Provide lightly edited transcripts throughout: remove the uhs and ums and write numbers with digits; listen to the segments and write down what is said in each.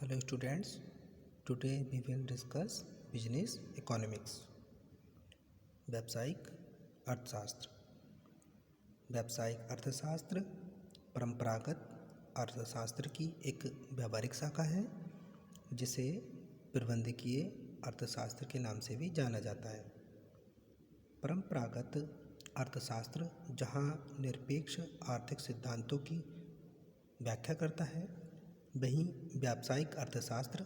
Hello students, today we will discuss business economics. व्यावसायिक अर्थशास्त्र। व्यावसायिक अर्थशास्त्र परंपरागत अर्थशास्त्र की एक व्यावहारिक शाखा है जिसे प्रबंधकीय अर्थशास्त्र के नाम से भी जाना जाता है। परंपरागत अर्थशास्त्र जहां निरपेक्ष आर्थिक सिद्धांतों की व्याख्या करता है, वहीं व्यावसायिक अर्थशास्त्र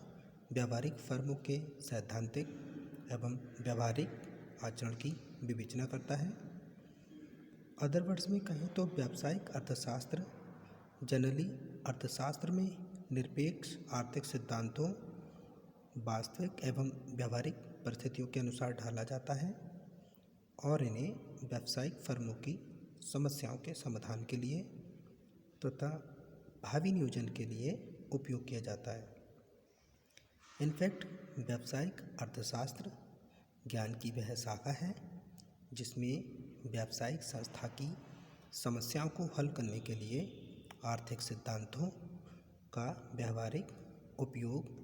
व्यावहारिक फर्मों के सैद्धांतिक एवं व्यावहारिक आचरण की विवेचना करता है। अदर वर्ड्स में कहें तो व्यावसायिक अर्थशास्त्र जनरली अर्थशास्त्र में निरपेक्ष आर्थिक सिद्धांतों वास्तविक एवं व्यावहारिक परिस्थितियों के अनुसार ढाला जाता है और इन्हें व्यावसायिक फर्मों की समस्याओं के समाधान के लिए तथा भावी नियोजन के लिए उपयोग किया जाता है। इनफैक्ट व्यावसायिक अर्थशास्त्र ज्ञान की वह शाखा है जिसमें व्यावसायिक संस्था की समस्याओं को हल करने के लिए आर्थिक सिद्धांतों का व्यावहारिक उपयोग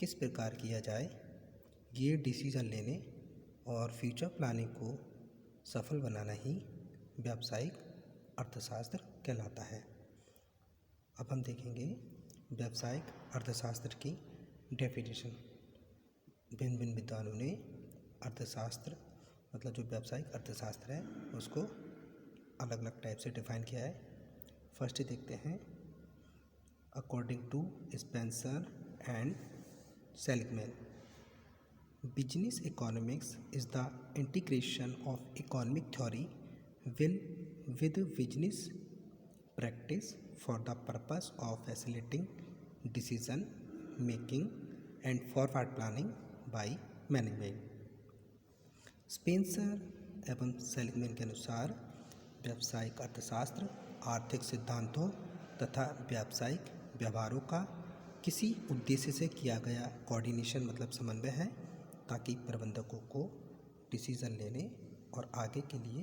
किस प्रकार किया जाए, ये डिसीजन लेने और फ्यूचर प्लानिंग को सफल बनाना ही व्यावसायिक अर्थशास्त्र कहलाता है। अब हम देखेंगे व्यावसायिक अर्थशास्त्र की डेफिनेशन। भिन्न भिन्न विद्वानों ने अर्थशास्त्र मतलब जो व्यावसायिक अर्थशास्त्र है उसको अलग अलग टाइप से डिफाइन किया है। फर्स्ट देखते हैं, according to Spencer and Seligman, business economics is the integration of economic theory with business practice for the purpose of facilitating decision making and forward planning by management। Spencer एवं Seligman के अनुसार व्यावसायिक अर्थशास्त्र आर्थिक सिद्धांतों तथा व्यावसायिक व्यवहारों का किसी उद्देश्य से किया गया कोऑर्डिनेशन मतलब समन्वय है ताकि प्रबंधकों को डिसीजन लेने और आगे के लिए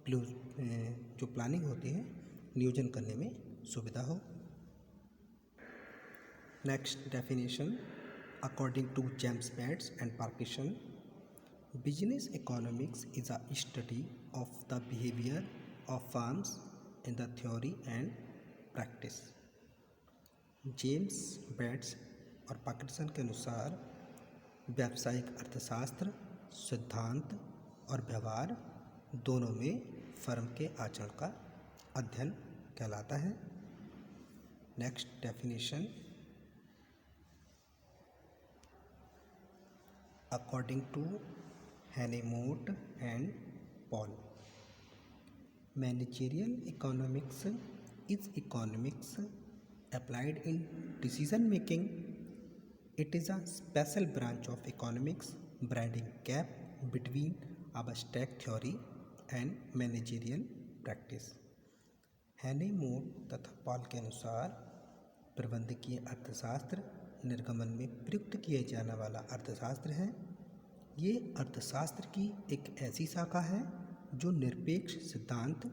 जो प्लानिंग होती है नियोजन करने में सुविधा हो। Next definition, according to James Bates and Parkinson, business economics is a study of the behaviour of firms in the theory and practice. James Bates और पार्किसन के अनुसार व्यावसायिक अर्थशास्त्र सिद्धांत और व्यवहार दोनों में फर्म के आचरण का अध्ययन कहलाता है। Next definition, according to Haynes Mote and Paul, managerial economics is economics applied in decision making. It is a special branch of economics bridging gap between abstract theory and managerial practice। हैनेमोट तथा Paul के अनुसार प्रबंधकीय अर्थशास्त्र निर्गमन में प्रयुक्त किए जाने वाला अर्थशास्त्र है। ये अर्थशास्त्र की एक ऐसी शाखा है जो निरपेक्ष सिद्धांत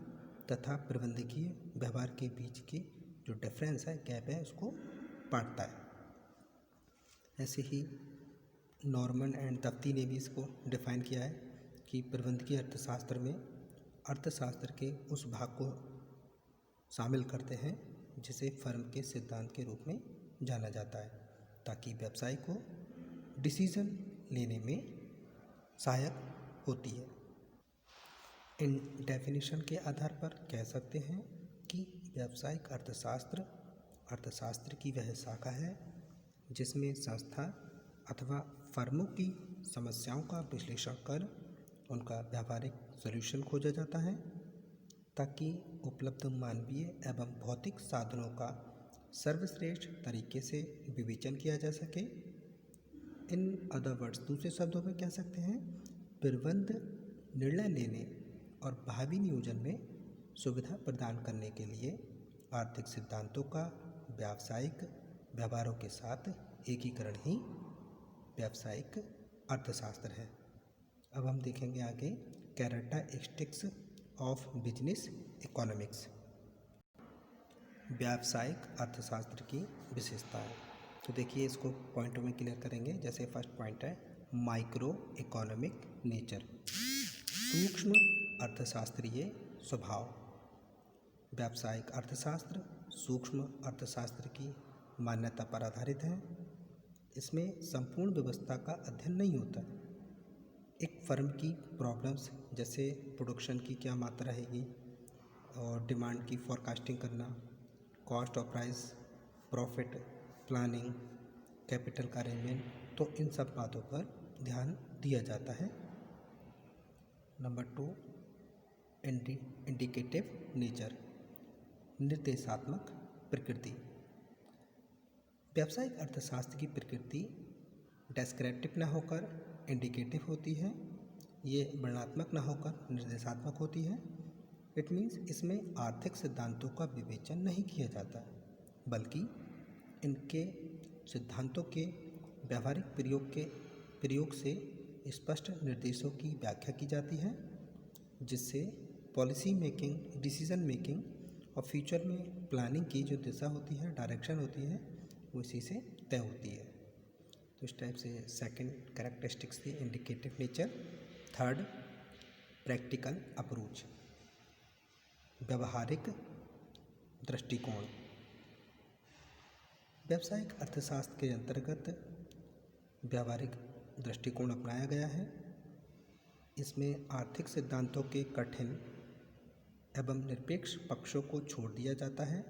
तथा प्रबंधकीय व्यवहार के बीच के जो डिफरेंस है, गैप है, उसको पाटता है। ऐसे ही नॉर्मन एंड दफ्ती ने भी इसको डिफाइन किया है कि प्रबंधकीय अर्थशास्त्र में अर्थशास्त्र के उस भाग को शामिल करते हैं जिसे फर्म के सिद्धांत के रूप में जाना जाता है ताकि व्यवसाय को डिसीजन लेने में सहायक होती है। इन डेफिनेशन के आधार पर कह सकते हैं कि व्यावसायिक अर्थशास्त्र की वह शाखा है जिसमें संस्था अथवा फर्मों की समस्याओं का विश्लेषण कर उनका व्यावहारिक सॉल्यूशन खोजा जाता है ताकि उपलब्ध मानवीय एवं भौतिक साधनों का सर्वश्रेष्ठ तरीके से विवेचन किया जा सके। इन अदर वर्ड्स, दूसरे शब्दों में कह सकते हैं, प्रबंध निर्णय लेने और भावी नियोजन में सुविधा प्रदान करने के लिए आर्थिक सिद्धांतों का व्यावसायिक व्यवहारों के साथ एकीकरण ही व्यावसायिक अर्थशास्त्र है। अब हम देखेंगे आगे कैरेक्टरिस्टिक्स ऑफ बिजनेस इकोनॉमिक्स, व्यावसायिक अर्थशास्त्र की विशेषताएं। तो देखिए इसको पॉइंटों में क्लियर करेंगे। जैसे फर्स्ट पॉइंट है माइक्रो इकोनॉमिक नेचर, सूक्ष्म अर्थशास्त्रीय स्वभाव। व्यावसायिक अर्थशास्त्र सूक्ष्म अर्थशास्त्र की मान्यता पर आधारित है। इसमें संपूर्ण व्यवस्था का अध्ययन नहीं होता। एक फर्म की प्रॉब्लम्स जैसे प्रोडक्शन की क्या मात्रा रहेगी और डिमांड की फोरकास्टिंग करना, cost of price, profit, planning, capital का अरेंजमेंट, तो इन सब बातों पर ध्यान दिया जाता है। नंबर 2 इंडिकेटिव नेचर, निर्देशात्मक प्रकृति। व्यावसायिक अर्थशास्त्र की प्रकृति डेस्क्रिप्टिव न होकर इंडिकेटिव होती है। ये वर्णनात्मक न होकर निर्देशात्मक होती है। इट मीन्स इसमें आर्थिक सिद्धांतों का विवेचन नहीं किया जाता, बल्कि इनके सिद्धांतों के व्यावहारिक प्रयोग से स्पष्ट निर्देशों की व्याख्या की जाती है, जिससे पॉलिसी मेकिंग, डिसीजन मेकिंग और फ्यूचर में प्लानिंग की जो दिशा होती है, डायरेक्शन होती है, वो इसी से तय होती है। तो इस टाइप से सेकंड कैरेक्टरिस्टिक्स थी indicative nature. Third practical approach, व्यावहारिक दृष्टिकोण। व्यावसायिक अर्थशास्त्र के अंतर्गत व्यावहारिक दृष्टिकोण अपनाया गया है। इसमें आर्थिक सिद्धांतों के कठिन एवं निरपेक्ष पक्षों को छोड़ दिया जाता है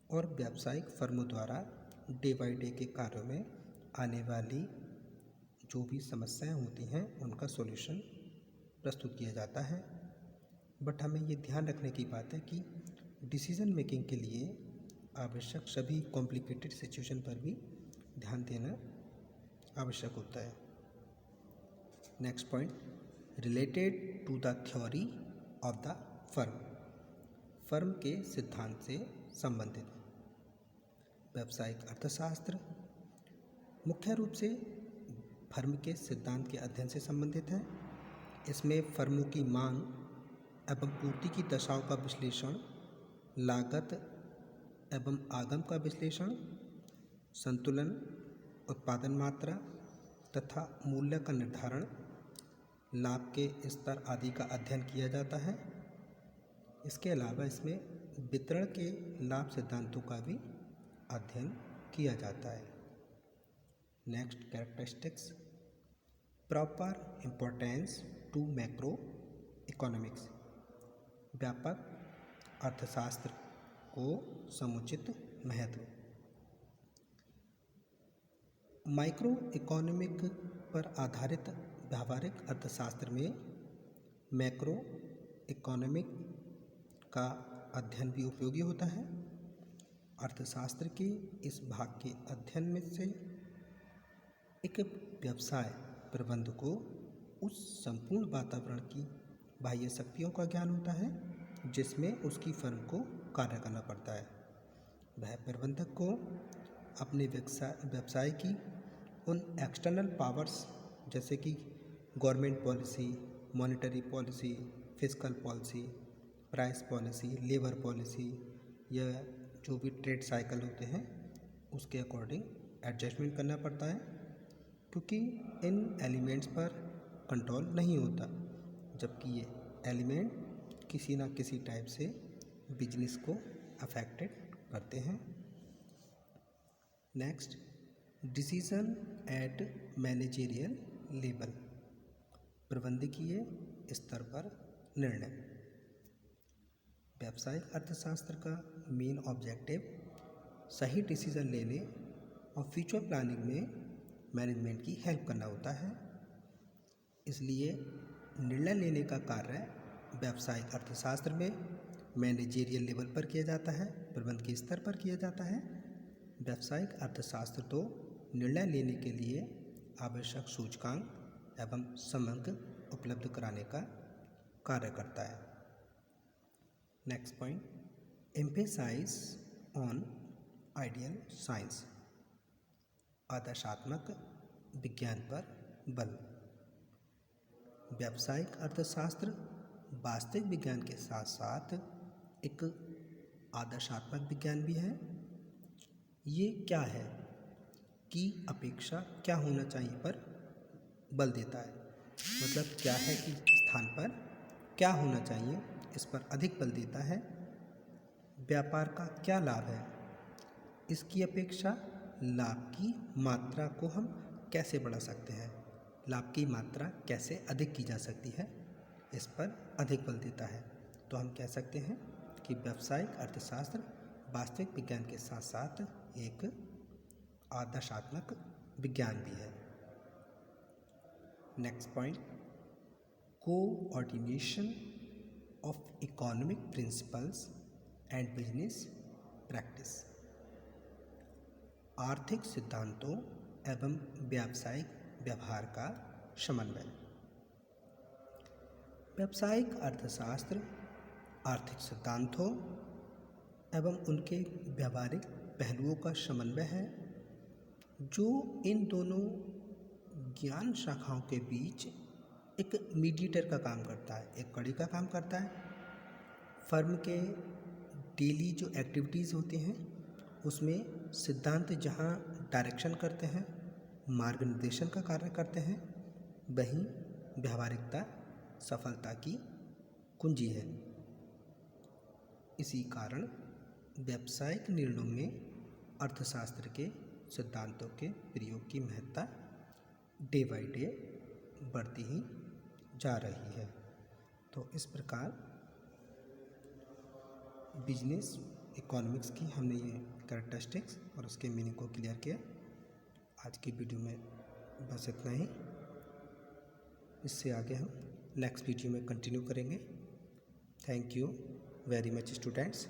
और व्यावसायिक फर्मों द्वारा डे बाई डे के कार्यों में आने वाली जो भी समस्याएं होती हैं उनका सॉल्यूशन प्रस्तुत किया जाता है। बट हमें ये ध्यान रखने की बात है कि डिसीजन मेकिंग के लिए आवश्यक सभी कॉम्प्लिकेटेड सिचुएशन पर भी ध्यान देना आवश्यक होता है। Next point related to the theory of the firm, firm के सिद्धांत से संबंधित। व्यावसायिक अर्थशास्त्र मुख्य रूप से फर्म के सिद्धांत के अध्ययन से संबंधित है। इसमें फर्मों की मांग एवं पूर्ति की दशाओं का विश्लेषण, लागत एवं आगम का विश्लेषण, संतुलन, उत्पादन मात्रा तथा मूल्य का निर्धारण, लाभ के स्तर आदि का अध्ययन किया जाता है। इसके अलावा इसमें वितरण के लाभ सिद्धांतों का भी अध्ययन किया जाता है। Next characteristics proper importance to macro economics, व्यापक अर्थशास्त्र को समुचित महत्व। माइक्रो इकोनॉमिक पर आधारित व्यावहारिक अर्थशास्त्र में मैक्रो इकोनॉमिक का अध्ययन भी उपयोगी होता है। अर्थशास्त्र के इस भाग के अध्ययन में से एक व्यवसाय प्रबंध को उस संपूर्ण वातावरण की बाह्य शक्तियों का ज्ञान होता है जिसमें उसकी फर्म को कार्य करना पड़ता है। वह प्रबंधक को अपने व्यवसाय की उन एक्सटर्नल पावर्स जैसे कि government policy, monetary policy, fiscal policy, price policy, labour policy या जो भी ट्रेड साइकिल होते हैं उसके अकॉर्डिंग एडजस्टमेंट करना पड़ता है, क्योंकि इन एलिमेंट्स पर कंट्रोल नहीं होता, जबकि ये एलिमेंट किसी ना किसी टाइप से बिजनेस को अफेक्टेड करते हैं। Next decision at managerial level, प्रबंधकीय स्तर पर निर्णय। व्यावसायिक अर्थशास्त्र का मेन ऑब्जेक्टिव सही डिसीजन लेने और फ्यूचर प्लानिंग में मैनेजमेंट की हेल्प करना होता है। इसलिए निर्णय लेने का कार्य व्यावसायिक अर्थशास्त्र में मैनेजेरियल लेवल पर किया जाता है, प्रबंध के स्तर पर किया जाता है। व्यावसायिक अर्थशास्त्र तो निर्णय लेने के लिए आवश्यक सूचकांक एवं समग्र उपलब्ध कराने का कार्य करता है। Next point emphasise on ideal science, आदर्शात्मक विज्ञान पर बल। व्यावसायिक अर्थशास्त्र वास्तविक विज्ञान के साथ साथ एक आदर्शात्मक विज्ञान भी है। ये क्या है? की अपेक्षा क्या होना चाहिए पर बल देता है। मतलब क्या है कि स्थान पर क्या होना चाहिए इस पर अधिक बल देता है। व्यापार का क्या लाभ है, इसकी अपेक्षा लाभ की मात्रा को हम कैसे बढ़ा सकते हैं, लाभ की मात्रा कैसे अधिक की जा सकती है, इस पर अधिक बल देता है। तो हम कह सकते हैं कि व्यावसायिक अर्थशास्त्र वास्तविक विज्ञान के साथ साथ एक आदर्शात्मक विज्ञान भी है। Next point, coordination of economic principles and business practice. आर्थिक सिद्धांतों एवं व्यावसायिक व्यवहार का समन्वय। व्यावसायिक अर्थशास्त्र आर्थिक सिद्धांतों एवं उनके व्यावहारिक पहलुओं का समन्वय है, जो इन दोनों ज्ञान शाखाओं के बीच एक मीडिएटर का काम करता है, एक कड़ी का काम करता है। फर्म के डेली जो एक्टिविटीज़ होती हैं उसमें सिद्धांत जहाँ डायरेक्शन करते हैं, मार्गनिर्देशन का कार्य करते हैं, वहीं व्यावहारिकता सफलता की कुंजी है। इसी कारण व्यावसायिक निर्णयों में अर्थशास्त्र के सिद्धांतों के प्रयोग की महत्ता डे बाय डे बढ़ती ही जा रही है। तो इस प्रकार बिजनेस इकोनॉमिक्स की हमने ये कैरेक्टरिस्टिक्स और उसके मीनिंग को क्लियर किया। आज की वीडियो में बस इतना ही। इससे आगे हम नेक्स्ट वीडियो में कंटिन्यू करेंगे। Thank you very much students.